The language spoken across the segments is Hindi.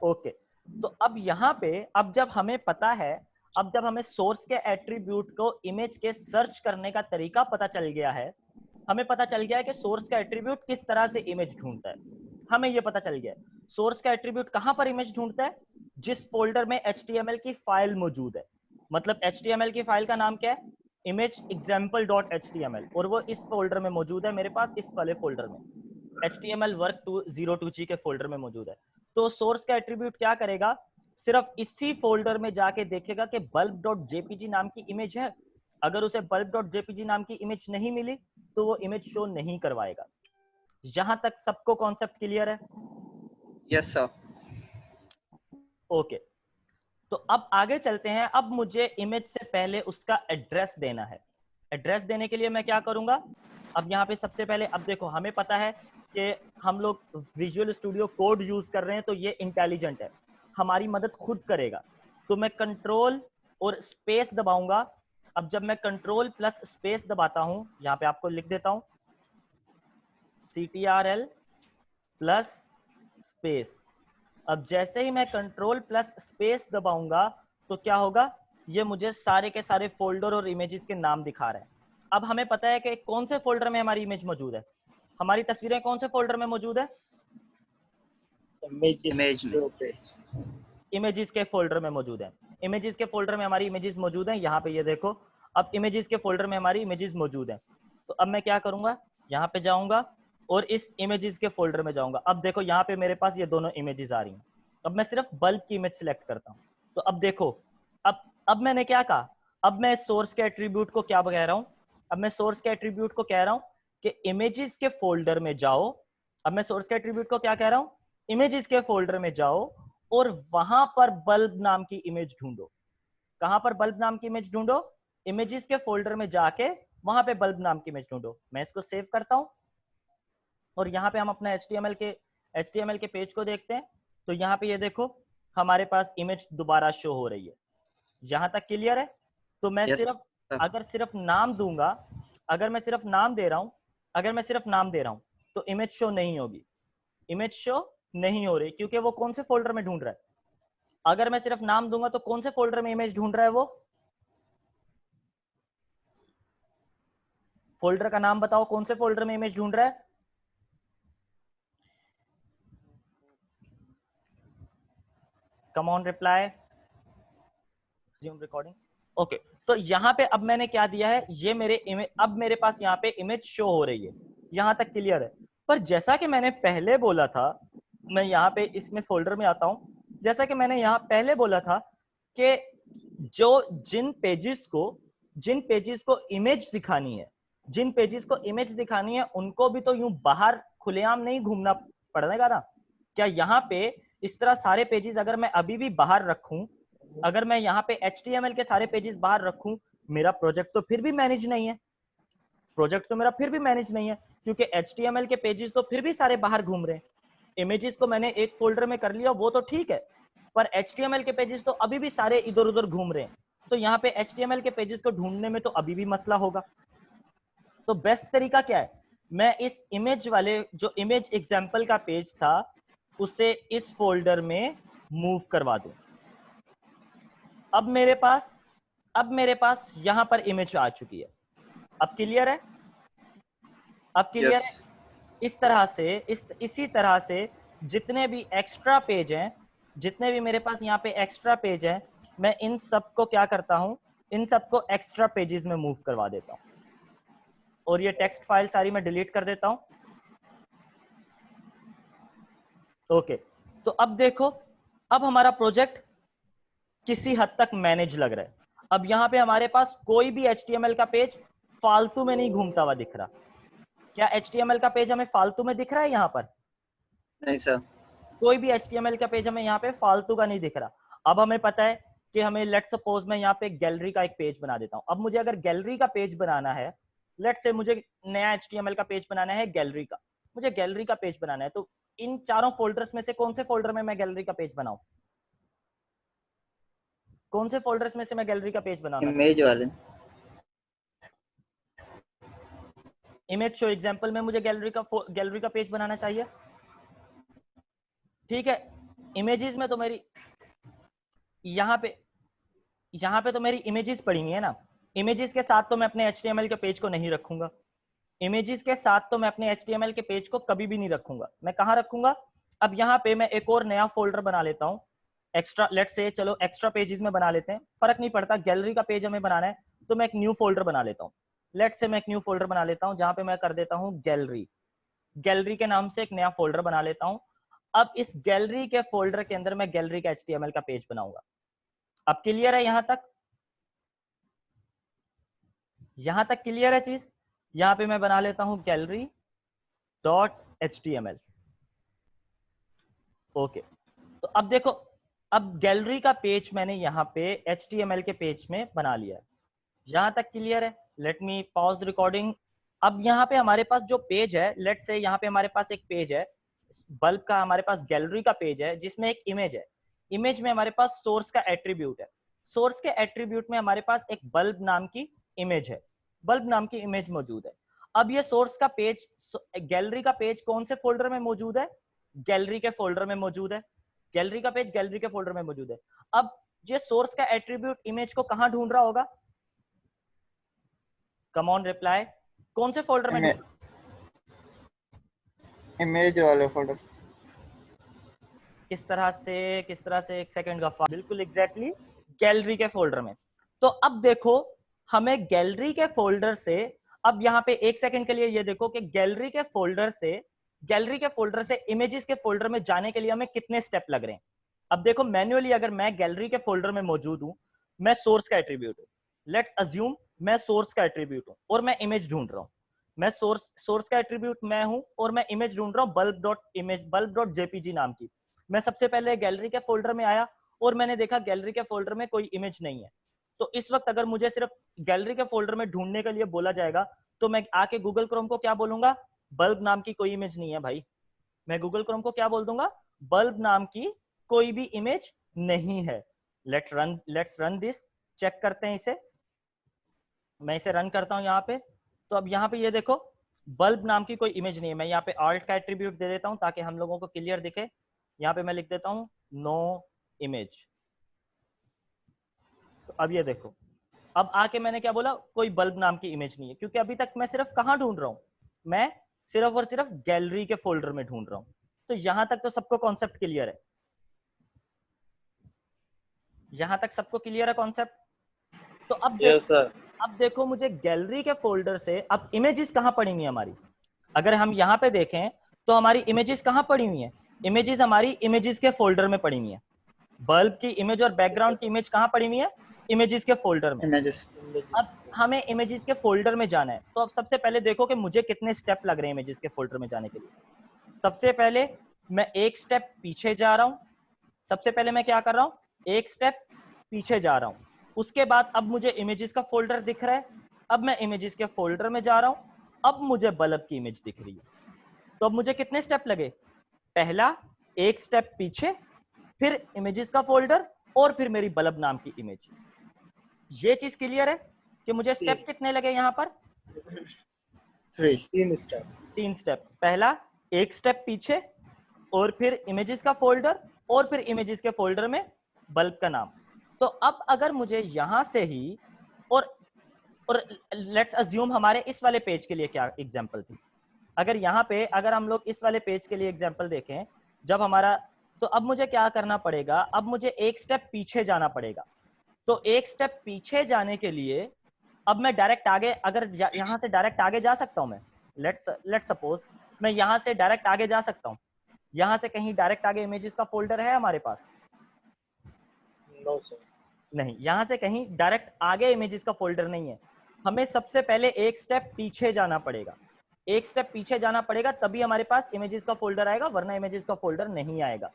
ओके, तो अब यहाँ पे अब जब हमें पता है, अब जब हमें सोर्स के एट्रीब्यूट को इमेज के सर्च करने का तरीका पता चल गया है, हमें पता चल गया है कि सोर्स का एट्रीब्यूट किस तरह से इमेज ढूंढता है। हमें ये पता चल गया है सोर्स का एट्रीब्यूट कहां पर इमेज ढूंढता है, जिस फोल्डर में HTML की फाइल मौजूद है। मतलब HTML की फाइल का नाम क्या है, इमेज example.html, और वो इस फोल्डर में मौजूद है मेरे पास, इस वाले फोल्डर में HTML वर्क 02G के फोल्डर में मौजूद है। तो सोर्स का एट्रीब्यूट क्या करेगा, सिर्फ इसी फोल्डर में जाके देखेगा कि bulb.jpg नाम की इमेज है। अगर उसे bulb.jpg नाम की इमेज नहीं मिली तो वो इमेज शो नहीं करवाएगा। यहां तक सबको कॉन्सेप्ट क्लियर है? Yes sir. ओके, तो अब आगे चलते हैं। अब मुझे इमेज से पहले उसका एड्रेस देना है। एड्रेस देने के लिए मैं क्या करूंगा, अब यहाँ पे सबसे पहले, अब देखो हमें पता है कि हम लोग विजुअल स्टूडियो कोड यूज कर रहे हैं, तो ये इंटेलिजेंट है, हमारी मदद खुद करेगा। तो मैं कंट्रोल और स्पेस दबाऊंगा। अब जब मैं कंट्रोल प्लस स्पेस दबाता हूं, यहाँ पे आपको लिख देता हूं CTRL प्लस स्पेस। अब जैसे ही मैं कंट्रोल प्लस स्पेस दबाऊंगा तो क्या होगा, ये मुझे सारे के सारे फोल्डर और इमेजेस के नाम दिखा रहा है। अब हमें पता है कि कौन से फोल्डर में हमारी इमेज मौजूद है, हमारी तस्वीरें कौन से फोल्डर में मौजूद है, इमेज में। इमेजेस के फोल्डर में मौजूद है। इमेजेस के फोल्डर में हमारी इमेजेस मौजूद हैं, यहाँ पे ये देखो। अब इमेजेस के फोल्डर में हमारी इमेजेस मौजूद हैं। तो अब मैं क्या करूंगा, यहाँ पे जाऊंगा और इस इमेजेस के फोल्डर में जाऊंगा। अब देखो यहाँ पे मेरे पास ये दोनों इमेजेस आ रही हैं। अब मैं सिर्फ बल्ब की इमेज सिलेक्ट करता हूँ। तो अब देखो, अब मैंने क्या कहा, अब मैं सोर्स के एट्रीब्यूट को क्या कह रहा हूँ, अब मैं सोर्स के एट्रीब्यूट को कह रहा हूँ कि इमेजेस के फोल्डर में जाओ। अब मैं सोर्स के एट्रीब्यूट को क्या कह रहा हूँ, इमेजेस के फोल्डर में जाओ और वहां पर बल्ब नाम की इमेज ढूंढो। कहां पर बल्ब नाम की इमेज ढूंढो, इमेजेस के फोल्डर में जाके वहां पे बल्ब नाम की इमेज ढूंढो। मैं इसको सेव करता हूं और यहाँ पे हम अपना HTML के पेज को देखते हैं। तो यहाँ पे ये देखो हमारे पास इमेज दोबारा शो हो रही है। यहां तक क्लियर है? तो मैं यस सिर्फ, सर। अगर सिर्फ नाम दूंगा, अगर मैं सिर्फ नाम दे रहा हूं, अगर मैं सिर्फ नाम दे रहा हूं तो इमेज शो नहीं होगी, इमेज शो नहीं हो रही, क्योंकि वो कौन से फोल्डर में ढूंढ रहा है। अगर मैं सिर्फ नाम दूंगा तो कौन से फोल्डर में इमेज ढूंढ रहा है, वो फोल्डर का नाम बताओ, कौन से फोल्डर में इमेज ढूंढ रहा है। Come on reply, resume recording. Okay, तो यहाँ पे अब मैंने क्या दिया है, ये मेरे इमेज, अब मेरे पास यहाँ पे इमेज शो हो रही है। यहाँ तक क्लियर है? पर जैसा कि मैंने पहले बोला था, मैं यहाँ पे इसमें फोल्डर में आता हूँ, जैसा कि मैंने यहाँ पहले बोला था कि जिन पेजेस को इमेज दिखानी है, जिन पेजेस को इमेज दिखानी है, उनको भी तो यूं बाहर खुलेआम नहीं घूमना पड़ेगा ना। क्या यहाँ पे इस तरह सारे पेजेस अगर मैं अभी भी बाहर रखूं, अगर मैं यहाँ पे HTML के सारे पेजेस बाहर रखूं, मेरा प्रोजेक्ट तो फिर भी मैनेज नहीं है, प्रोजेक्ट तो मेरा फिर भी मैनेज नहीं है, क्योंकि HTML के पेजेस तो फिर भी सारे बाहर घूम रहे हैं। इमेजेस को मैंने एक फोल्डर में कर लिया, वो तो ठीक है, पर HTML के पेजेस तो अभी भी सारे इधर उधर घूम रहे हैं। तो यहाँ पे HTML के पेजेस को ढूंढने में तो अभी भी मसला होगा। तो बेस्ट तरीका क्या है, मैं इस इमेज वाले, जो इमेज एग्जाम्पल का पेज था, उसे इस फोल्डर में मूव करवा दूं। अब मेरे पास यहां पर इमेज आ चुकी है। अब क्लियर है? अब क्लियर यस। है? इसी तरह से जितने भी एक्स्ट्रा पेज हैं, जितने भी मेरे पास यहाँ पे एक्स्ट्रा पेज हैं, मैं इन सबको क्या करता हूं, इन सबको एक्स्ट्रा पेजेस में मूव करवा देता हूं और ये टेक्स्ट फाइल सारी मैं डिलीट कर देता हूं। ओके, तो अब देखो, अब हमारा प्रोजेक्ट किसी हद तक मैनेज लग रहा है। अब यहाँ पे हमारे पास कोई भी HTML का पेज फालतू में नहीं घूमता हुआ दिख रहा। क्या HTML का पेज हमें फालतू में दिख रहा है? यहाँ पर नहीं सर। कोई भी HTML का पेज हमें यहाँ पे फालतू का नहीं दिख रहा। अब हमें पता है कि हमें, लेट सपोज मैं यहाँ पे गैलरी का एक पेज बना देता हूँ। अब मुझे अगर गैलरी का पेज बनाना है, लेट से मुझे नया HTML का पेज बनाना है गैलरी का, मुझे गैलरी का पेज बनाना है, तो इन चारों फोल्डर्स में से कौन से फोल्डर में मैं गैलरी का पेज बनाऊं, कौन से फोल्डर्स में से मैं गैलरी का पेज बनाना चाहूँ। इमेज वाले। इमेज शो एग्जांपल में मुझे गैलरी का पेज बनाना चाहिए, ठीक है। इमेजेस में तो मेरी यहाँ पे तो मेरी इमेजेस पड़ी हुई है ना। इमेजेस के साथ तो मैं अपने HTML के पेज को नहीं रखूंगा। इमेजेस के साथ तो मैं अपने HTML के पेज को कभी भी नहीं रखूंगा। मैं कहाँ रखूंगा? अब यहाँ पे मैं एक और नया फोल्डर बना लेता हूँ। एक्स्ट्रा, लेट्स से चलो एक्स्ट्रा पेजेस में बना लेते हैं, फर्क नहीं पड़ता, गैलरी का पेज हमें बनाना है तो मैं एक न्यू फोल्डर बना लेता हूँ। लेट्स से मैं एक न्यू फोल्डर बना लेता हूँ जहां पे मैं कर देता हूँ गैलरी। गैलरी के नाम से एक नया फोल्डर बना लेता हूँ। अब इस गैलरी के फोल्डर के अंदर मैं गैलरी का HTML का पेज बनाऊंगा। अब क्लियर है यहां तक? यहां तक क्लियर है चीज? यहां पे मैं बना लेता हूं गैलरी डॉट HTML। ओके, तो अब देखो, अब गैलरी का पेज मैंने यहाँ पे HTML के पेज में बना लिया है। यहां तक क्लियर है? Let me pause the recording. अब यहाँ पे हमारे पास जो पेज है, लेट्स से यहाँ पे हमारे पास एक पेज है बल्ब का, हमारे पास गैलरी का पेज है जिसमें एक इमेज है। इमेज में हमारे पास सोर्स का एट्रीब्यूट है। सोर्स के एट्रीब्यूट में हमारे पास एक बल्ब नाम की इमेज है, बल्ब नाम की इमेज मौजूद है। अब ये सोर्स का पेज, गैलरी का पेज कौन से फोल्डर में मौजूद है? गैलरी के फोल्डर में मौजूद है। गैलरी का पेज गैलरी के फोल्डर में मौजूद है। अब ये सोर्स का एट्रीब्यूट इमेज को कहां ढूंढ रहा होगा? कम ऑन रिप्लाई, कौन से फोल्डर में? इमेज वाले फोल्डर। किस तरह से? एक सेकंड का, बिल्कुल एग्जैक्टली गैलरी के फोल्डर में। तो अब देखो, हमें गैलरी के फोल्डर से, अब यहाँ पे एक सेकंड के लिए ये देखो कि गैलरी के फोल्डर से इमेजेस के फोल्डर में जाने के लिए हमें कितने स्टेप लग रहे हैं। अब देखो मैन्युअली, अगर मैं गैलरी के फोल्डर में मौजूद हूं, मैं सोर्स का एट्रीब्यूट हूं, लेट्स अज्यूम मैं सोर्स का एट्रीब्यूट हूं और मैं इमेज ढूंढ रहा हूं। मैं सोर्स का एट्रीब्यूट मैं हूं और मैं इमेज ढूंढ रहा हूं बल्ब.jpg नाम की। मैं सबसे पहले गैलरी के फोल्डर में आया और मैंने देखा गैलरी के फोल्डर में कोई इमेज नहीं है। तो इस वक्त अगर मुझे सिर्फ गैलरी के फोल्डर में ढूंढने के लिए बोला जाएगा तो मैं आके गूगल क्रोम को क्या बोलूंगा? बल्ब नाम की कोई इमेज नहीं है भाई। मैं गूगल क्रोम को क्या बोल दूंगा? बल्ब नाम की कोई भी इमेज नहीं है। लेट्स रन दिस, चेक करते हैं इसे। मैं इसे रन करता हूं यहाँ पे। तो अब यहाँ पे ये देखो, बल्ब नाम की कोई इमेज नहीं है। मैं यहाँ पे आल्ट का एट्रीब्यूट दे देता हूँ ताकि हम लोगों को क्लियर दिखे। यहाँ पे मैं लिख देता हूँ नो इमेज। तो अब ये देखो, अब आके मैंने क्या बोला? कोई बल्ब नाम की इमेज नहीं है, क्योंकि अभी तक मैं सिर्फ कहां ढूंढ रहा हूं? मैं सिर्फ और सिर्फ गैलरी के फोल्डर में ढूंढ रहा हूं। तो यहां तक तो सबको कॉन्सेप्ट क्लियर है? यहां तक सबको क्लियर है कॉन्सेप्ट? तो अब देखो, यस सर। अब देखो मुझे गैलरी के फोल्डर से अब इमेजेस कहां पड़ी हुई है हमारी? अगर हम यहाँ पे देखें तो हमारी इमेजेस कहां पड़ी हुई है? इमेजेस हमारी इमेजेस के फोल्डर में पड़ी हुई है। बल्ब की इमेज और बैकग्राउंड की इमेज कहां पड़ी हुई है? इमेजेस के फोल्डर में। इमेजेस। अब हमें इमेजेस के फोल्डर में जाना है, तो अब सबसे पहले देखो कि मुझे कितने स्टेप लग रहे हैं इमेजेस के फोल्डर में जाने के लिए। सबसे पहले मैं एक स्टेप पीछे जा रहा हूं। सबसे पहले मैं क्या कर रहा हूं? एक स्टेप पीछे जा रहा हूं। उसके बाद अब मुझे इमेजेस का फोल्डर दिख रहा है। अब मैं इमेजेस के फोल्डर में जा रहा हूं। अब मुझे बल्ब की इमेज दिख रही है। तो अब मुझे कितने स्टेप लगे? पहला एक स्टेप पीछे, फिर इमेजेस का फोल्डर, और फिर मेरी बल्ब नाम की इमेज। ये चीज क्लियर है कि मुझे स्टेप कितने लगे यहाँ पर? 3। 3 स्टेप। 3 स्टेप। पहला एक स्टेप पीछे, और फिर इमेजेस का फोल्डर, और फिर इमेजेस के फोल्डर में बल्ब का नाम। तो अब अगर मुझे यहां से ही, और लेट्स अज्यूम हमारे इस वाले पेज के लिए क्या एग्जांपल थी, अगर यहाँ पे अगर हम लोग इस वाले पेज के लिए एग्जांपल देखें, जब हमारा, तो अब मुझे क्या करना पड़ेगा? अब मुझे एक स्टेप पीछे जाना पड़ेगा। तो एक स्टेप पीछे जाने के लिए अब मैं डायरेक्ट आगे, अगर यहां से डायरेक्ट आगे जा सकता हूं मैं, लेट्स सपोज मैं यहां से डायरेक्ट आगे जा सकता हूं। यहां से कहीं डायरेक्ट आगे इमेजेस का फोल्डर है हमारे पास? No sir. नहीं, यहां से कहीं डायरेक्ट आगे इमेजेस का फोल्डर नहीं है। हमें सबसे पहले एक स्टेप पीछे जाना पड़ेगा। एक स्टेप पीछे जाना पड़ेगा, तभी हमारे पास इमेजेस का फोल्डर आएगा, वरना इमेजेस का फोल्डर नहीं आएगा।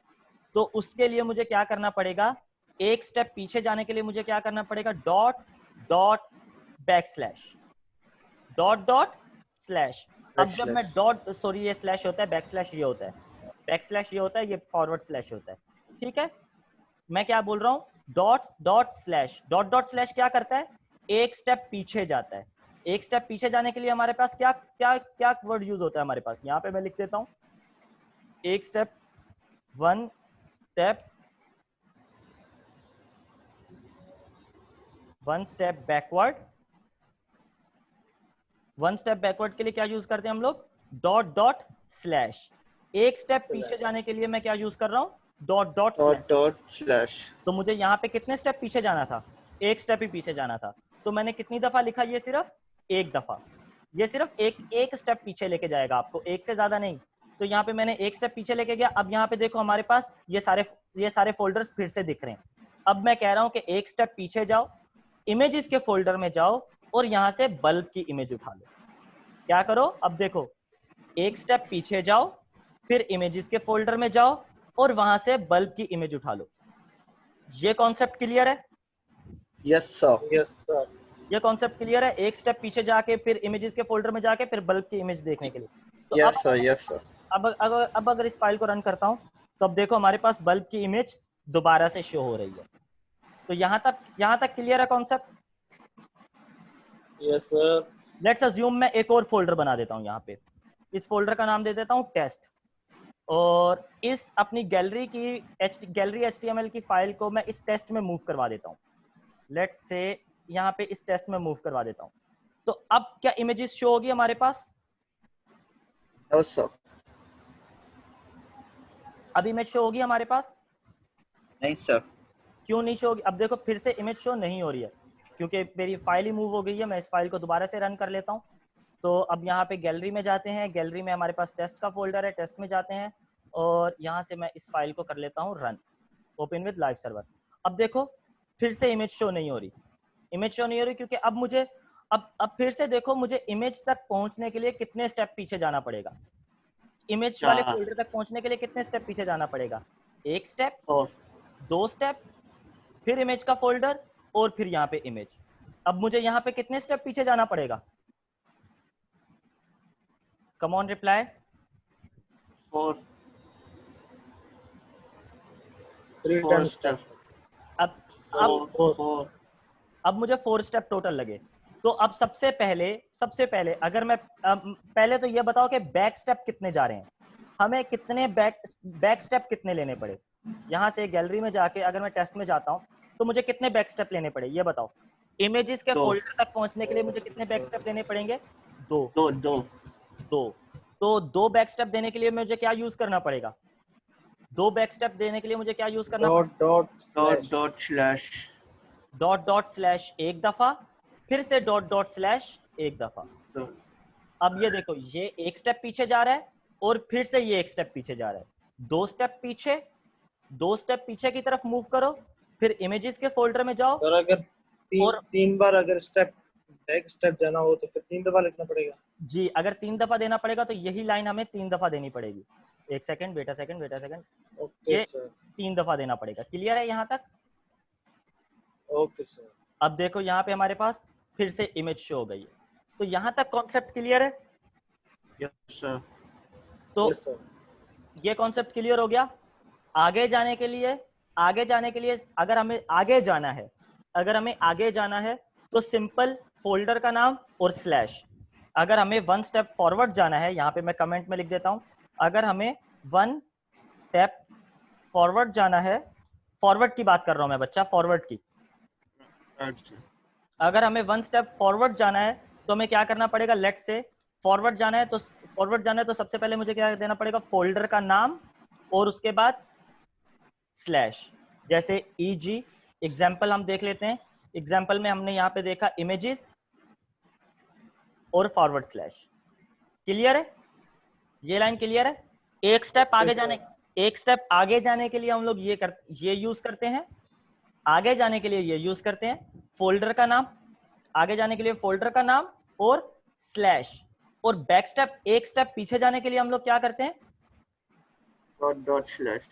तो उसके लिए मुझे क्या करना पड़ेगा? एक स्टेप पीछे जाने के लिए मुझे क्या करना पड़ेगा? Dot dot backslash, dot dot slash. अब जब मैं डॉट, सॉरी ये स्लैश होता है, बैकस्लैश ये होता है, बैकस्लैश ये होता है, ये फॉरवर्ड स्लैश होता है। ठीक है, मैं क्या बोल रहा हूं? Dot dot slash. Dot dot slash क्या करता है? एक स्टेप पीछे जाता है। एक स्टेप पीछे जाने के लिए हमारे पास क्या क्या क्या वर्ड यूज होता है हमारे पास? यहाँ पे मैं लिख देता हूं, एक step, 1 step backward. One step backward के लिए क्या यूज करते हैं हम लोग? Dot dot slash. एक स्टेप पीछे जाने के लिए मैं क्या यूज कर रहा हूँ? Dot dot slash. Dot dot slash. तो मुझे यहाँ पे कितने स्टेप पीछे जाना था? एक स्टेप ही पीछे जाना था। तो मैंने कितनी दफा लिखा? ये सिर्फ एक दफा। ये सिर्फ एक स्टेप पीछे लेके जाएगा आपको, एक से ज्यादा नहीं। तो यहाँ पे मैंने एक स्टेप पीछे लेके गया। अब यहाँ पे देखो हमारे पास ये सारे फोल्डर्स फिर से दिख रहे हैं। अब मैं कह रहा हूँ कि एक स्टेप पीछे जाओ, इमेजेस के फोल्डर में जाओ और यहाँ से बल्ब की इमेज उठा लो। क्या करो? अब देखो, एक स्टेप पीछे जाओ, फिर इमेजेस के फोल्डर में जाओ और वहां से बल्ब की इमेज उठा लो। ये कॉन्सेप्ट क्लियर है? Yes sir. Yes sir. ये कॉन्सेप्ट क्लियर है? एक स्टेप पीछे जाके फिर इमेजेस के फोल्डर में जाके फिर बल्ब की इमेज देखने के लिए। तो यस सर। Yes sir. अब अगर इस फाइल को रन करता हूं तो अब देखो हमारे पास बल्ब की इमेज दोबारा से शो हो रही है। तो यहां तक क्लियर है concept? Yes sir. Let's assume मैं एक और फोल्डर बना देता हूं। यहाँ पे इस फोल्डर का नाम दे देता हूं टेस्ट, और इस अपनी गैलरी HTML की फाइल को मैं इस टेस्ट में मूव करवा देता हूं। लेट्स से यहाँ पे इस टेस्ट में मूव करवा देता हूं। तो अब क्या इमेजेस शो होगी हमारे पास? No sir. अब इमेज शो होगी हमारे पास? नहीं सर। क्यों नहीं शो होगी? अब देखो फिर से इमेज शो नहीं हो रही है क्योंकि मेरी फाइल ही मूव हो गई है। मैं इस फाइल को दोबारा से रन कर लेता हूँ। तो अब यहाँ पे गैलरी में जाते हैं। गैलरी में हमारे पास टेस्ट का फोल्डर है, टेस्ट में जाते हैं और यहाँ से मैं इस फाइल को कर लेता हूँ run, open with live server. अब देखो फिर से इमेज शो नहीं हो रही। इमेज शो नहीं हो रही क्योंकि अब मुझे अब फिर से देखो, मुझे इमेज तक पहुंचने के लिए कितने स्टेप पीछे जाना पड़ेगा? इमेज वाले फोल्डर तक पहुंचने के लिए कितने स्टेप पीछे जाना पड़ेगा? एक स्टेप, और दो स्टेप, फिर इमेज का फोल्डर और फिर यहाँ पे इमेज। अब मुझे यहाँ पे कितने स्टेप पीछे जाना पड़ेगा? Come on reply. 4 3 4 times step. अब मुझे 4 स्टेप टोटल लगे। तो अब सबसे पहले अगर मैं पहले तो ये बताओ कि बैक स्टेप कितने जा रहे हैं? हमें कितने बैक स्टेप कितने लेने पड़े? यहाँ से गैलरी में जाके अगर मैं टेस्ट में जाता हूँ तो मुझे कितने बैक स्टेप लेने पड़े ये बताओ? इमेजेस के फोल्डर तक पहुंचने के लिए मुझे कितने बैक स्टेप लेने पड़ेंगे? दो। तो 2 बैक स्टेप देने के लिए मुझे क्या यूज करना पड़ेगा? 2 बैक स्टेप देने के लिए मुझे क्या यूज करना dot dot dot dot slash. Dot dot slash एक दफा, फिर से डॉट डॉट स्लैश एक दफा। अब ये देखो, ये एक स्टेप पीछे जा रहा है और फिर से ये एक स्टेप पीछे जा रहा है। 2 स्टेप पीछे की तरफ मूव करो, फिर इमेजेस के फोल्डर में जाओ। सर अगर और तीन बार अगर बैक स्टेप जाना हो तो फिर 3 दफा लिखना पड़ेगा? जी, अगर 3 दफा देना पड़ेगा तो यही लाइन हमें 3 दफा देनी पड़ेगी। एक सेकंड, बेटा सेकंड। ओके ये सर। 3 दफा देना पड़ेगा। क्लियर है यहाँ तक? Okay sir. अब देखो यहाँ पे हमारे पास फिर से इमेज शो हो गई है। तो यहाँ तक कॉन्सेप्ट क्लियर है? Yes sir. तो यस सर। ये कॉन्सेप्ट क्लियर हो गया। आगे जाने के लिए अगर हमें आगे जाना है तो सिंपल फोल्डर का नाम और स्लैश। अगर हमें 1 स्टेप फॉरवर्ड जाना है, यहाँ पे मैं कमेंट में लिख देता हूँ, अगर हमें 1 स्टेप फॉरवर्ड जाना है, फॉरवर्ड की बात कर रहा हूँ मैं बच्चा, फॉरवर्ड की। अगर हमें 1 स्टेप फॉरवर्ड जाना है तो हमें क्या करना पड़ेगा? लेट्स से फॉरवर्ड जाना है तो सबसे पहले मुझे क्या देना पड़ेगा? फोल्डर का नाम और उसके बाद स्लैश। जैसे ईजी एग्जाम्पल हम देख लेते हैं। एग्जाम्पल में हमने यहाँ पे देखा इमेजेस और फॉरवर्ड स्लैश। क्लियर है? ये लाइन क्लियर है? एक स्टेप आगे जाने के लिए हम लोग ये यूज करते हैं। आगे जाने के लिए ये यूज करते हैं फोल्डर का नाम, आगे जाने के लिए फोल्डर का नाम और स्लैश। और बैक स्टेप, एक स्टेप पीछे जाने के लिए हम लोग क्या करते हैं? Dot dot slash.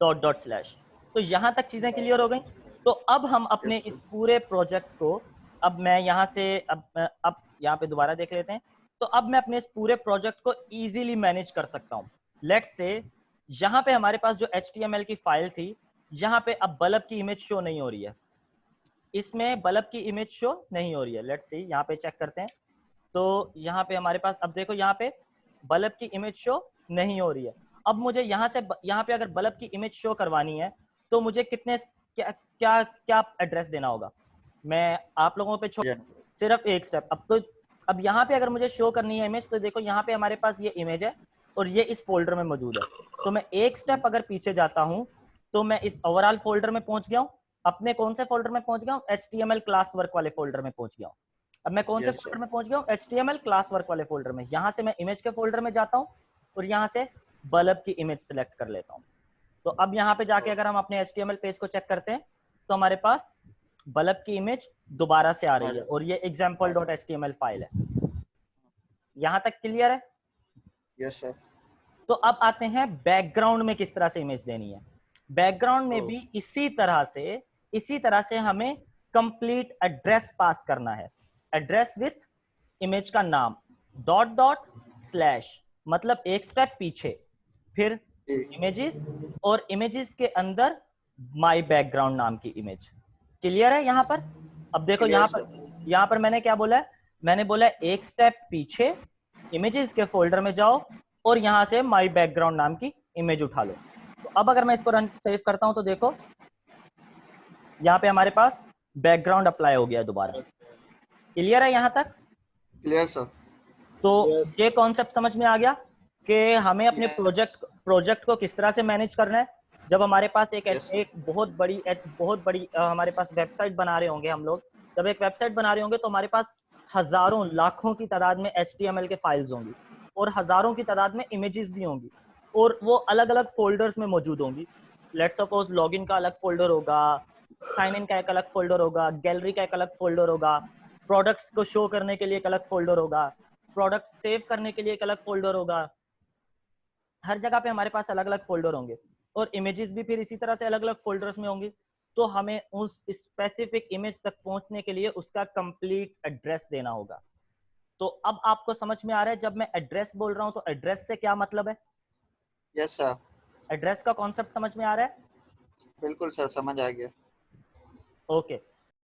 Dot dot slash. तो यहां तक चीजें क्लियर हो गई। तो अब हम अपने इस पूरे प्रोजेक्ट को, अब मैं यहां से अब यहाँ पे दोबारा देख लेते हैं। तो अब मैं अपने इस पूरे प्रोजेक्ट को इजीली मैनेज कर सकता हूँ। लेट्स से यहाँ पे हमारे पास जो HTML की फाइल थी, यहाँ पे अब बल्ब की इमेज शो नहीं हो रही है। इसमें बल्ब की इमेज शो नहीं हो रही है। लेट्स सी, यहाँ पे चेक करते हैं। तो यहाँ पे हमारे पास अब देखो, यहाँ पे बल्ब की इमेज शो नहीं हो रही है। अब मुझे यहाँ से यहाँ पे अगर बल्ब की इमेज शो करवानी है तो मुझे कितने क्या क्या क्या एड्रेस देना होगा? मैं आप लोगों पे छोड़ सिर्फ एक स्टेप। अब यहाँ पे अगर मुझे शो करनी है इमेज, तो देखो यहाँ पे हमारे पास ये इमेज है और ये इस फोल्डर में मौजूद है। तो मैं एक स्टेप अगर पीछे जाता हूँ तो मैं इस ओवरऑल फोल्डर में पहुंच गया हूँ। अपने कौन से फोल्डर में पहुंच गया हूँ? HTML क्लास वर्क वाले फोल्डर में पहुंच गया हूँ। अब मैं कौन से फोल्डर में पहुंच गया हूँ? HTML क्लास वर्क वाले फोल्डर में। यहाँ से मैं इमेज के फोल्डर में जाता हूँ और यहाँ से बल्ब की इमेज सेलेक्ट कर लेता हूँ। तो अब यहाँ पे जाके अगर हम अपने HTML पेज को चेक करते हैं तो हमारे पास बल्ब की इमेज दोबारा से आ रही है और ये example.html फाइल है। यहाँ तक क्लियर है? Yes sir. तो अब आते हैं बैकग्राउंड में किस तरह से इमेज देनी है। बैकग्राउंड में भी इसी तरह से हमें कंप्लीट एड्रेस पास करना है। एड्रेस विथ इमेज का नाम डॉट डॉट स्लैश, मतलब एक स्टेप पीछे, फिर इमेजेस और इमेजेस के अंदर माय बैकग्राउंड नाम की इमेज। क्लियर है यहाँ पर? अब देखो यहाँ पर मैंने क्या बोला है? मैंने बोला एक स्टेप पीछे, इमेजेस के फोल्डर में जाओ और यहाँ से माय बैकग्राउंड नाम की इमेज उठा लो। तो अब अगर मैं इसको रन सेव करता हूं तो देखो यहाँ पे हमारे पास बैकग्राउंड अप्लाई हो गया दोबारा। क्लियर है यहाँ तक? Clear sir. तो Yes. ये कॉन्सेप्ट समझ में आ गया कि हमें अपने प्रोजेक्ट को किस तरह से मैनेज करना है। जब हमारे पास एक बहुत बड़ी हमारे पास वेबसाइट बना रहे होंगे हम लोग, जब एक वेबसाइट बना रहे होंगे तो हमारे पास हजारों लाखों की तादाद में HTML के फाइल्स होंगी और हजारों की तादाद में इमेजेस भी होंगी और वो अलग अलग फोल्डर्स में मौजूद होंगी। लेट्स सपोज लॉगिन का अलग फोल्डर होगा, साइन इन का एक अलग फोल्डर होगा, गैलरी का एक अलग फोल्डर होगा, प्रोडक्ट्स को शो करने के लिए एक अलग फोल्डर होगा, प्रोडक्ट सेव करने के लिए एक अलग फोल्डर होगा। हर जगह पे हमारे पास अलग अलग फोल्डर होंगे और इमेजेस भी फिर इसी तरह से अलग अलग फोल्डर्स में होंगी। तो हमें उस स्पेसिफिक इमेज तक पहुंचने के लिए उसका कंप्लीट एड्रेस देना होगा। तो अब आपको समझ में आ रहा है जब मैं एड्रेस बोल रहा हूं तो एड्रेस से क्या मतलब है? Yes sir. एड्रेस का कॉन्सेप्ट समझ में आ रहा है? बिल्कुल सर, समझ आ गया। ओके।